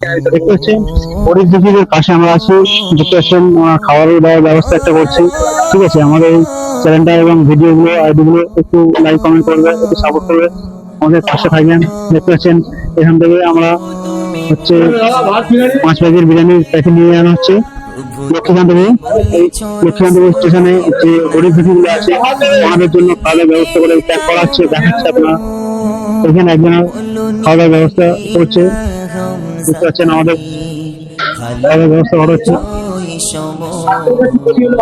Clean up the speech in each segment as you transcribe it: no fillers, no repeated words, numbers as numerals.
দেখতে পাচ্ছেন পরিস্থিতির পাশে আমরা আছি। দেখতে পাচ্ছেন খাবার দাওয়ার ব্যবস্থা একটা করছি। ঠিক আছে, আমাদের এই চ্যানেলটা এবং ভিডিওগুলো আইডিগুলো একটু লাইক কমেন্ট করবে, একটু সাপোর্ট করবে, আমাদের পাশে থাকবেন। দেখতে পাচ্ছেন এখান থেকে আমরা হচ্ছে 5 প্যাকেট বিরিয়ানির প্যাকেট নিয়ে আনা হচ্ছে লক্ষ্মীকান্তপুর। এই লক্ষ্মীকান্তপুর স্টেশনে যে গরিব দুঃখীগুলো আছে ওনাদের জন্য খাওয়ার ব্যবস্থা করে প্যাক করা হচ্ছে, দেখাচ্ছে আপনারা। এখানে একজনের খাওয়া দাওয়ার ব্যবস্থা করছে। বুঝতে পারছেন আমাদের খাওয়া দাওয়ার ব্যবস্থা করা হচ্ছে।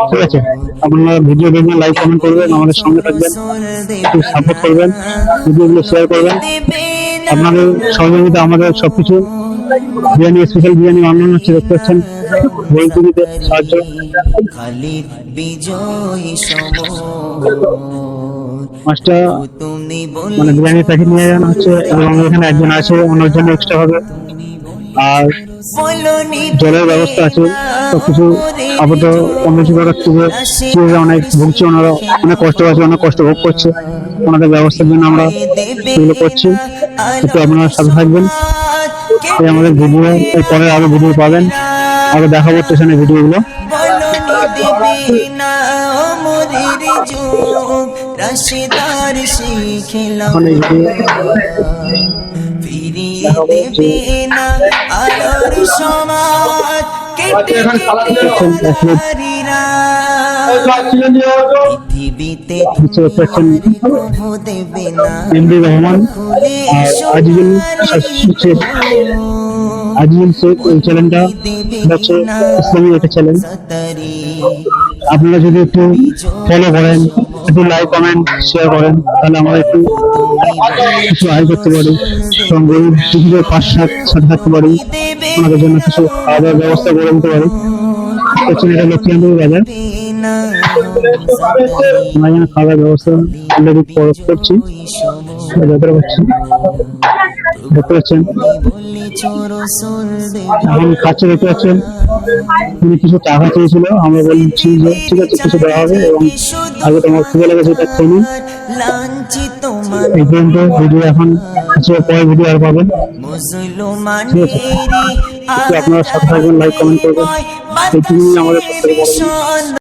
ঠিক আছে, আপনারা ভিডিও দেখবেন, লাইক কমেন্ট করবেন, আমাদের সঙ্গে থাকবেন, একটু সাপোর্ট করবেন, ভিডিওগুলো শেয়ার করবেন। আপনাদের সহযোগিতা আমাদের সবকিছু। বিরিয়ানি, স্পেশাল বিরিয়ানি বানানো হচ্ছে, দেখতে পাচ্ছেন ভোজপুরিতে সাহায্য। পাঁচটা মানে বিরিয়ানির প্যাকেট নিয়ে যাওয়া হচ্ছে এবং এখানে একজন আছে, ওনার জন্য এক্সট্রা হবে। আর জলের ব্যবস্থা আছে, সবকিছু আপাতত উন্নতি করার থেকে অনেক ভুগছে, ওনারা অনেক কষ্ট আছে, অনেক কষ্ট ভোগ করছে। ওনাদের ব্যবস্থার জন্য আমরা এগুলো করছি। একটু আপনারা সাথে থাকবেন। এই আমাদের ভিডিও, এর পরে আরো ভিডিও পাবেন, আরো দেখাবো স্টেশনের ভিডিওগুলো। এমডি রহমান আর আজিজুল শেখ। আজিজুল শেখ এই চ্যানেলটা হচ্ছে ইসলামিক একটা চ্যানেল। আপনারা যদি একটু ফলো করেন, একটু লাইক কমেন্ট শেয়ার করেন, তাহলে আমরা একটু কিছু আয় করতে পারি এবং গরিব দুঃখীদের পাশে সাথে থাকতে পারি, ওনাদের জন্য কিছু খাওয়া দাওয়ার ব্যবস্থা করে দিতে পারি। হচ্ছে এটা লক্ষ্মীকান্তপুর বাজার। আমরা এখানে খাওয়ার ব্যবস্থা অলরেডি করছি, দেখতে পাচ্ছেন এখন খাচ্ছে। দেখতে পাচ্ছেন তিনি কিছু টাকা চেয়েছিল, আমরা বলছি যে ঠিক আছে কিছু দেওয়া হবে এবং আগে তোমার খুবই লেগেছে এটা খেয়ে নিন। এই পর্যন্ত ভিডিও, এখন কিছু পরে ভিডিও আর পাবেন। ঠিক আছে, আপনারা সাথে থাকবেন, লাইক কমেন্ট করবেন, এইটুকুই আমাদের সব থেকে বড়।